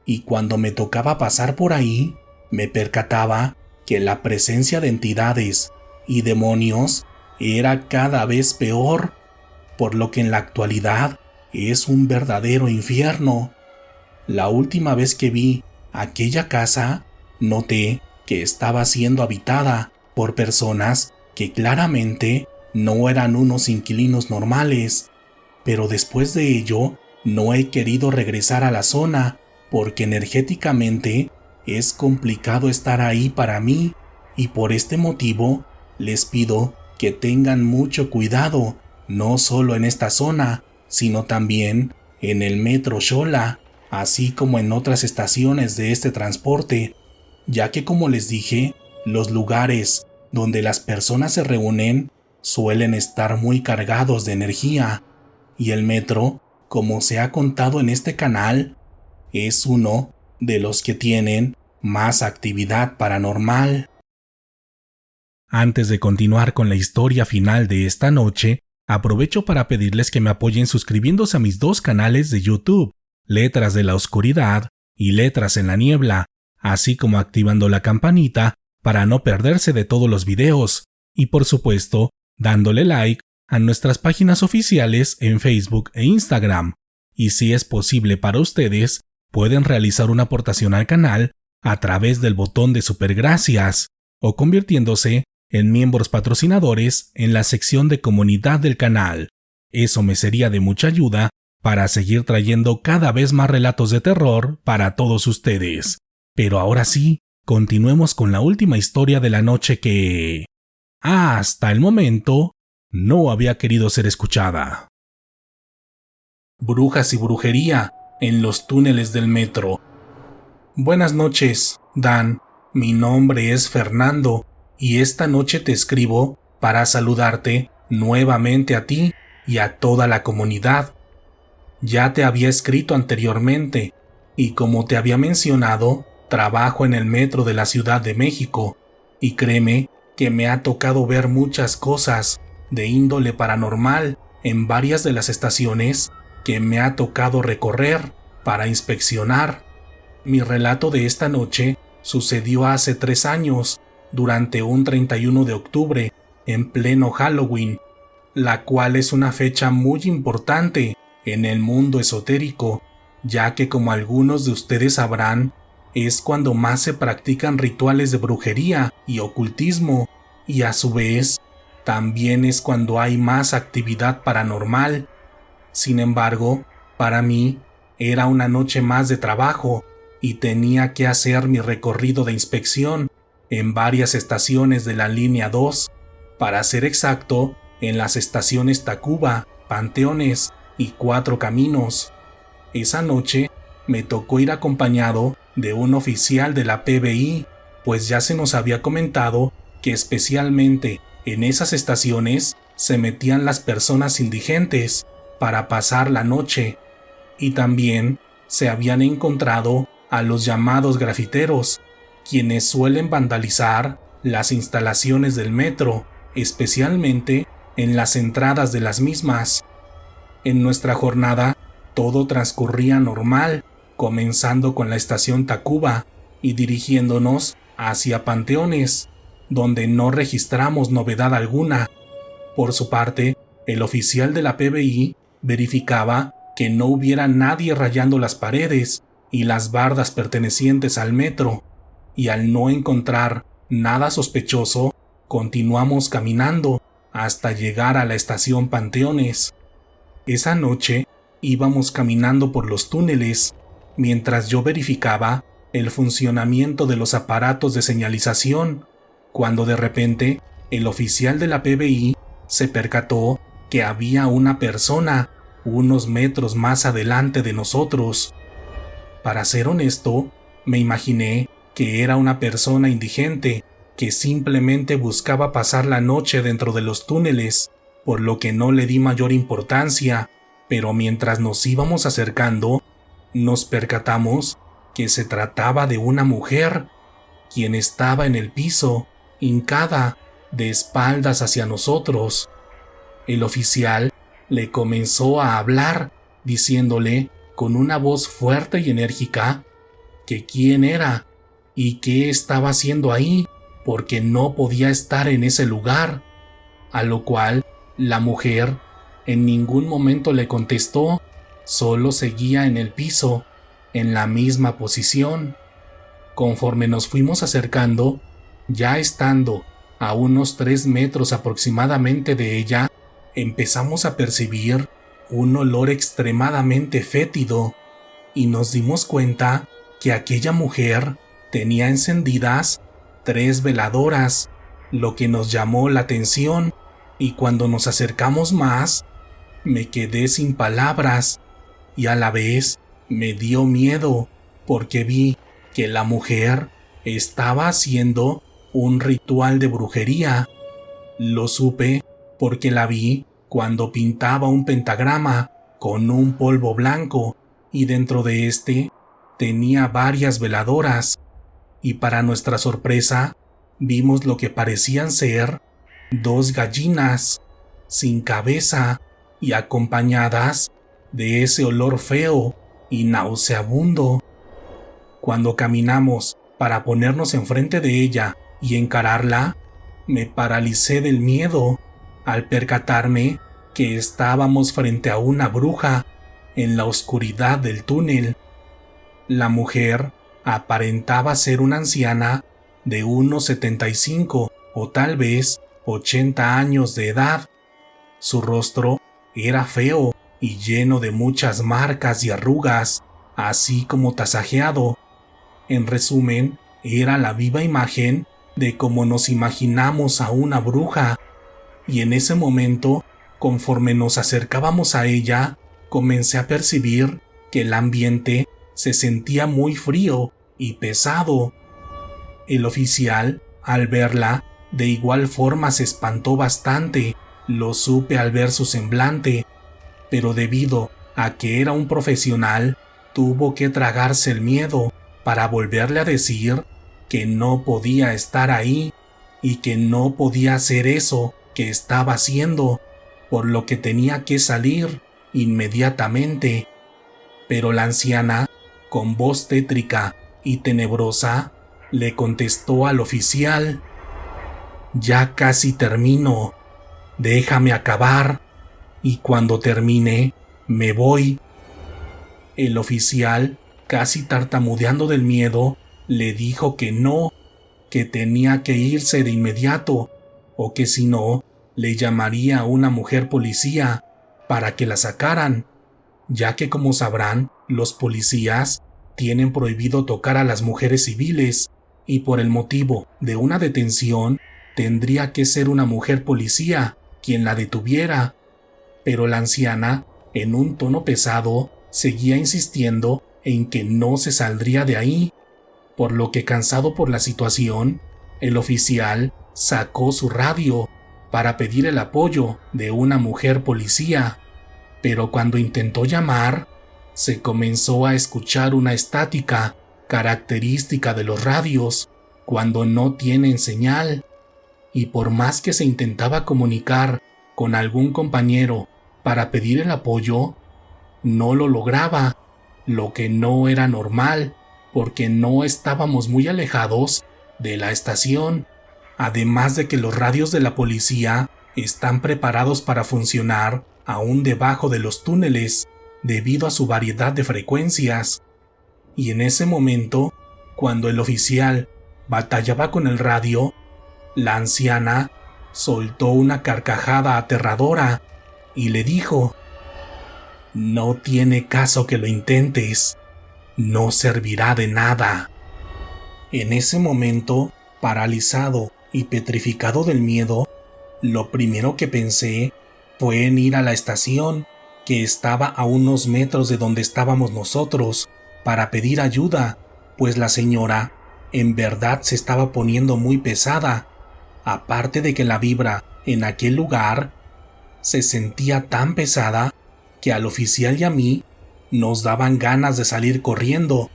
y cuando me tocaba pasar por ahí, me percataba que la presencia de entidades y demonios era cada vez peor, por lo que en la actualidad es un verdadero infierno. La última vez que vi aquella casa, noté que estaba siendo habitada por personas que claramente no eran unos inquilinos normales, pero después de ello no he querido regresar a la zona porque energéticamente es complicado estar ahí para mí, y por este motivo les pido que tengan mucho cuidado, no solo en esta zona, sino también en el metro Xola, así como en otras estaciones de este transporte, ya que, como les dije, los lugares donde las personas se reúnen suelen estar muy cargados de energía, y el metro, como se ha contado en este canal, es uno de los que tienen más actividad paranormal. Antes de continuar con la historia final de esta noche, aprovecho para pedirles que me apoyen suscribiéndose a mis dos canales de YouTube, Letras de la Oscuridad y Letras en la Niebla, así como activando la campanita para no perderse de todos los videos, y por supuesto, dándole like a nuestras páginas oficiales en Facebook e Instagram. Y si es posible para ustedes, pueden realizar una aportación al canal a través del botón de supergracias o convirtiéndose en miembros patrocinadores en la sección de comunidad del canal. Eso me sería de mucha ayuda para seguir trayendo cada vez más relatos de terror para todos ustedes. Pero ahora sí, continuemos con la última historia de la noche que, hasta el momento, no había querido ser escuchada. Brujas y brujería en los túneles del metro. Buenas noches, Dan. Mi nombre es Fernando y esta noche te escribo para saludarte nuevamente a ti y a toda la comunidad. Ya te había escrito anteriormente y, como te había mencionado, trabajo en el metro de la Ciudad de México, y créeme que me ha tocado ver muchas cosas de índole paranormal en varias de las estaciones que me ha tocado recorrer para inspeccionar. Mi relato de esta noche sucedió hace 3 años, durante un 31 de octubre, en pleno Halloween, la cual es una fecha muy importante en el mundo esotérico, ya que, como algunos de ustedes sabrán, es cuando más se practican rituales de brujería y ocultismo, y a su vez, también es cuando hay más actividad paranormal. Sin embargo, para mí, era una noche más de trabajo y tenía que hacer mi recorrido de inspección en varias estaciones de la línea 2, para ser exacto, en las estaciones Tacuba, Panteones y Cuatro Caminos. Esa noche me tocó ir acompañado de un oficial de la PBI, pues ya se nos había comentado que especialmente en esas estaciones se metían las personas indigentes para pasar la noche, y también se habían encontrado a los llamados grafiteros, quienes suelen vandalizar las instalaciones del metro, especialmente en las entradas de las mismas. En nuestra jornada todo transcurría normal, comenzando con la estación Tacuba y dirigiéndonos hacia Panteones, donde no registramos novedad alguna. Por su parte, el oficial de la PBI verificaba que no hubiera nadie rayando las paredes y las bardas pertenecientes al metro, y al no encontrar nada sospechoso, continuamos caminando hasta llegar a la estación Panteones. Esa noche íbamos caminando por los túneles, mientras yo verificaba el funcionamiento de los aparatos de señalización, cuando de repente el oficial de la PBI se percató que había una persona unos metros más adelante de nosotros. Para ser honesto, me imaginé que era una persona indigente que simplemente buscaba pasar la noche dentro de los túneles, por lo que no le di mayor importancia, pero mientras nos íbamos acercando, nos percatamos que se trataba de una mujer, quien estaba en el piso, hincada, de espaldas hacia nosotros. El oficial le comenzó a hablar, diciéndole con una voz fuerte y enérgica que quién era y qué estaba haciendo ahí, porque no podía estar en ese lugar, a lo cual la mujer en ningún momento le contestó, solo seguía en el piso, en la misma posición. Conforme nos fuimos acercando, ya estando a unos 3 metros aproximadamente de ella, empezamos a percibir un olor extremadamente fétido y nos dimos cuenta que aquella mujer tenía encendidas 3 veladoras, lo que nos llamó la atención, y cuando nos acercamos más, me quedé sin palabras y a la vez me dio miedo porque vi que la mujer estaba haciendo un ritual de brujería. Lo supe porque la vi cuando pintaba un pentagrama con un polvo blanco y dentro de este tenía varias veladoras, y para nuestra sorpresa vimos lo que parecían ser 2 gallinas sin cabeza y acompañadas de ese olor feo y nauseabundo. Cuando caminamos para ponernos enfrente de ella y encararla, me paralicé del miedo al percatarme que estábamos frente a una bruja en la oscuridad del túnel. La mujer aparentaba ser una anciana de unos 75 o tal vez 80 años de edad. Su rostro era feo y lleno de muchas marcas y arrugas, así como tasajeado. En resumen, era la viva imagen de cómo nos imaginamos a una bruja, y en ese momento, conforme nos acercábamos a ella, comencé a percibir que el ambiente se sentía muy frío y pesado. El oficial, al verla, de igual forma se espantó bastante, lo supe al ver su semblante, pero debido a que era un profesional, tuvo que tragarse el miedo para volverle a decir que no podía estar ahí y que no podía hacer eso que estaba haciendo, por lo que tenía que salir inmediatamente. Pero la anciana, con voz tétrica y tenebrosa, le contestó al oficial: «Ya casi termino, déjame acabar, y cuando termine, me voy». El oficial, casi tartamudeando del miedo, le dijo que no, que tenía que irse de inmediato, o que si no, le llamaría a una mujer policía para que la sacaran, ya que, como sabrán, los policías tienen prohibido tocar a las mujeres civiles, y por el motivo de una detención tendría que ser una mujer policía quien la detuviera. Pero la anciana, en un tono pesado, seguía insistiendo en que no se saldría de ahí, por lo que, cansado por la situación, el oficial sacó su radio para pedir el apoyo de una mujer policía, pero cuando intentó llamar, se comenzó a escuchar una estática característica de los radios cuando no tienen señal, y por más que se intentaba comunicar con algún compañero para pedir el apoyo, no lo lograba, lo que no era normal, porque no estábamos muy alejados de la estación, además de que los radios de la policía están preparados para funcionar aún debajo de los túneles debido a su variedad de frecuencias. Y en ese momento, cuando el oficial batallaba con el radio, la anciana soltó una carcajada aterradora y le dijo: «No tiene caso que lo intentes, no servirá de nada». En ese momento, paralizado y petrificado del miedo, lo primero que pensé fue en ir a la estación, que estaba a unos metros de donde estábamos nosotros, para pedir ayuda, pues la señora en verdad se estaba poniendo muy pesada, aparte de que la vibra en aquel lugar se sentía tan pesada que al oficial y a mí nos daban ganas de salir corriendo,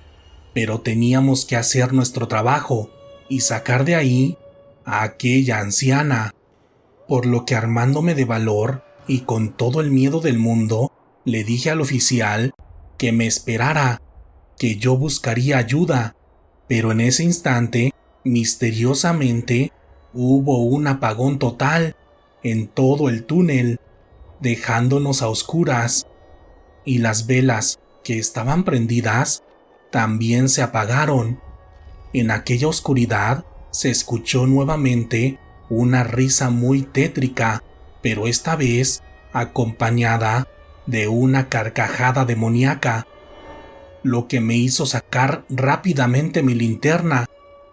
pero teníamos que hacer nuestro trabajo y sacar de ahí a aquella anciana, por lo que armándome de valor y con todo el miedo del mundo, le dije al oficial que me esperara, que yo buscaría ayuda, pero en ese instante, misteriosamente, hubo un apagón total en todo el túnel, dejándonos a oscuras, y las velas que estaban prendidas también se apagaron. En aquella oscuridad se escuchó nuevamente una risa muy tétrica, pero esta vez acompañada de una carcajada demoníaca, lo que me hizo sacar rápidamente mi linterna,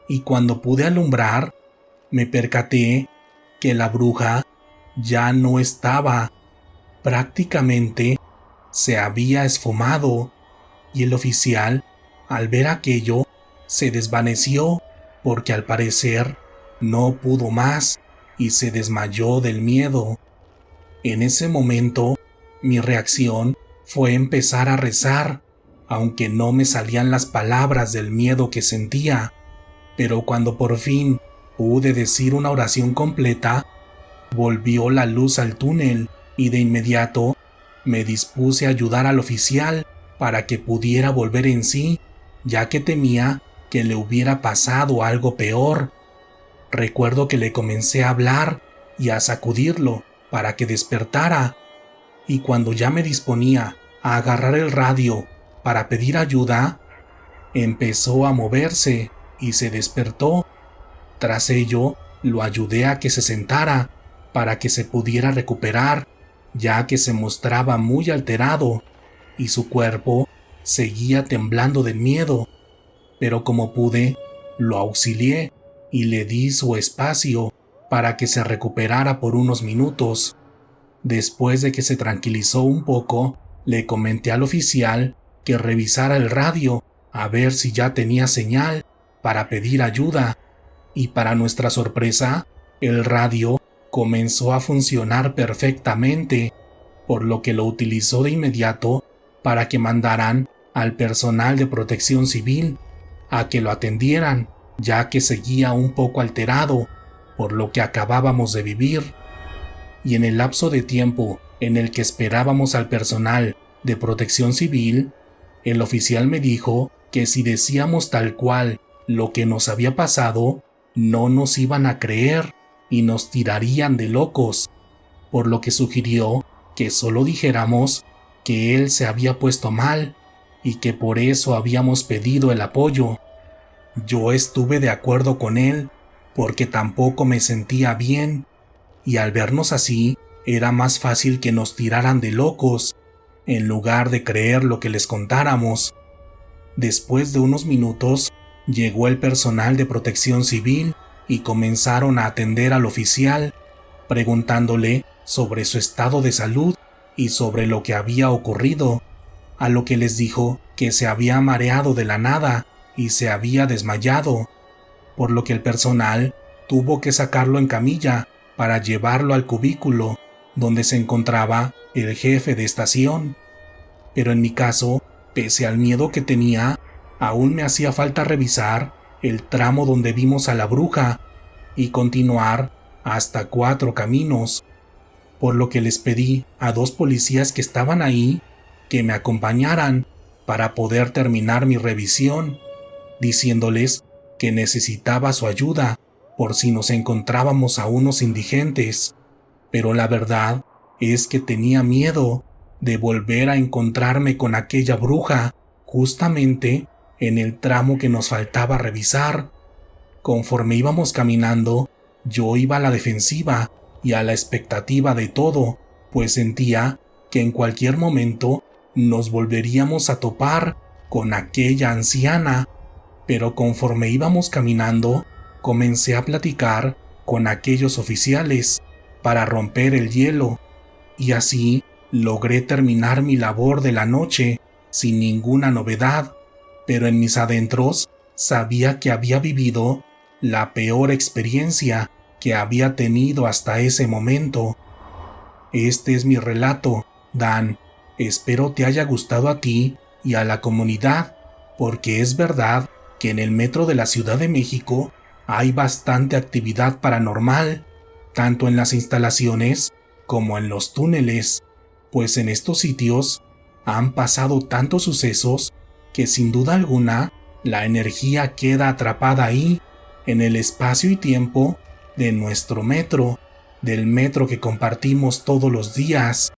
y cuando pude alumbrar, me percaté que la bruja ya no estaba. Prácticamente se había esfumado, y el oficial, al ver aquello, se desvaneció porque al parecer no pudo más y se desmayó del miedo. En ese momento, mi reacción fue empezar a rezar, aunque no me salían las palabras del miedo que sentía, pero cuando por fin pude decir una oración completa, volvió la luz al túnel y de inmediato me dispuse a ayudar al oficial para que pudiera volver en sí, ya que temía que le hubiera pasado algo peor. Recuerdo que le comencé a hablar y a sacudirlo para que despertara, y cuando ya me disponía a agarrar el radio para pedir ayuda, empezó a moverse y se despertó. Tras ello, lo ayudé a que se sentara para que se pudiera recuperar, ya que se mostraba muy alterado y su cuerpo seguía temblando de miedo, pero como pude, lo auxilié y le di su espacio para que se recuperara por unos minutos. Después de que se tranquilizó un poco, le comenté al oficial que revisara el radio a ver si ya tenía señal para pedir ayuda, y para nuestra sorpresa, el radio comenzó a funcionar perfectamente, por lo que lo utilizó de inmediato para que mandaran al personal de protección civil a que lo atendieran, ya que seguía un poco alterado por lo que acabábamos de vivir. Y en el lapso de tiempo en el que esperábamos al personal de protección civil, el oficial me dijo que si decíamos tal cual lo que nos había pasado, no nos iban a creer y nos tirarían de locos, por lo que sugirió que solo dijéramos que él se había puesto mal y que por eso habíamos pedido el apoyo. Yo estuve de acuerdo con él porque tampoco me sentía bien, y al vernos así era más fácil que nos tiraran de locos en lugar de creer lo que les contáramos. Después de unos minutos llegó el personal de protección civil y comenzaron a atender al oficial, preguntándole sobre su estado de salud y sobre lo que había ocurrido, a lo que les dijo que se había mareado de la nada y se había desmayado, por lo que el personal tuvo que sacarlo en camilla para llevarlo al cubículo donde se encontraba el jefe de estación. Pero en mi caso, pese al miedo que tenía, aún me hacía falta revisar el tramo donde vimos a la bruja y continuar hasta 4 caminos, por lo que les pedí a 2 policías que estaban ahí que me acompañaran para poder terminar mi revisión, diciéndoles que necesitaba su ayuda por si nos encontrábamos a unos indigentes, pero la verdad es que tenía miedo de volver a encontrarme con aquella bruja justamente en el tramo que nos faltaba revisar. Conforme íbamos caminando, yo iba a la defensiva y a la expectativa de todo, pues sentía que en cualquier momento nos volveríamos a topar con aquella anciana, pero conforme íbamos caminando, comencé a platicar con aquellos oficiales para romper el hielo, y así logré terminar mi labor de la noche sin ninguna novedad, pero en mis adentros sabía que había vivido la peor experiencia que había tenido hasta ese momento. Este es mi relato, Dan. Espero te haya gustado a ti y a la comunidad, porque es verdad que en el metro de la Ciudad de México hay bastante actividad paranormal, tanto en las instalaciones como en los túneles, pues en estos sitios han pasado tantos sucesos que sin duda alguna la energía queda atrapada ahí, en el espacio y tiempo de nuestro metro, del metro que compartimos todos los días.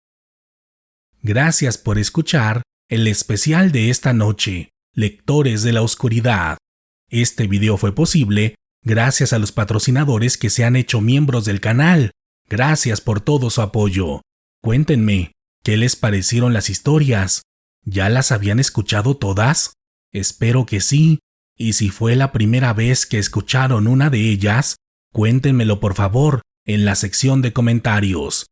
Gracias por escuchar el especial de esta noche, Lectores de la Oscuridad. Este video fue posible gracias a los patrocinadores que se han hecho miembros del canal. Gracias por todo su apoyo. Cuéntenme, ¿qué les parecieron las historias? ¿Ya las habían escuchado todas? Espero que sí, y si fue la primera vez que escucharon una de ellas, cuéntenmelo por favor en la sección de comentarios.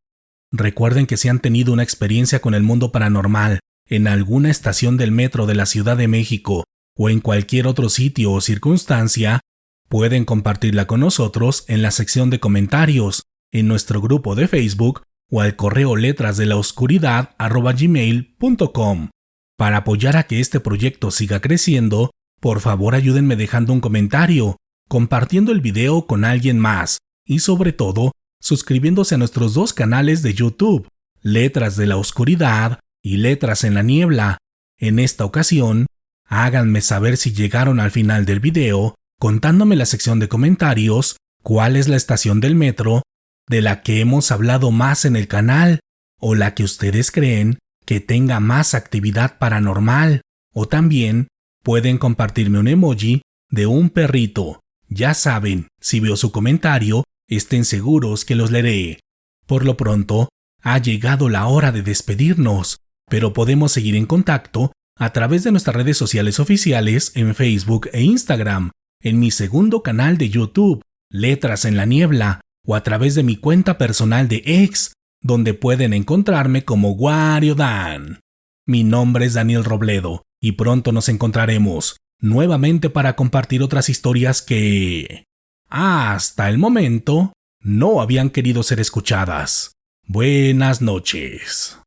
Recuerden que si han tenido una experiencia con el mundo paranormal en alguna estación del metro de la Ciudad de México o en cualquier otro sitio o circunstancia, pueden compartirla con nosotros en la sección de comentarios, en nuestro grupo de Facebook o al correo letrasdelaoscuridad@gmail.com. Para apoyar a que este proyecto siga creciendo, por favor ayúdenme dejando un comentario, compartiendo el video con alguien más y sobre todo, suscribiéndose a nuestros dos canales de YouTube, Letras de la Oscuridad y Letras en la Niebla. En esta ocasión, háganme saber si llegaron al final del video, contándome en la sección de comentarios cuál es la estación del metro de la que hemos hablado más en el canal, o la que ustedes creen que tenga más actividad paranormal, o también pueden compartirme un emoji de un perrito. Ya saben, si veo su comentario, estén seguros que los leeré. Por lo pronto, ha llegado la hora de despedirnos, pero podemos seguir en contacto a través de nuestras redes sociales oficiales en Facebook e Instagram, en mi segundo canal de YouTube, Letras en la Niebla, o a través de mi cuenta personal de X, donde pueden encontrarme como Wario Dan. Mi nombre es Daniel Robledo, y pronto nos encontraremos nuevamente para compartir otras historias que, hasta el momento, no habían querido ser escuchadas. Buenas noches.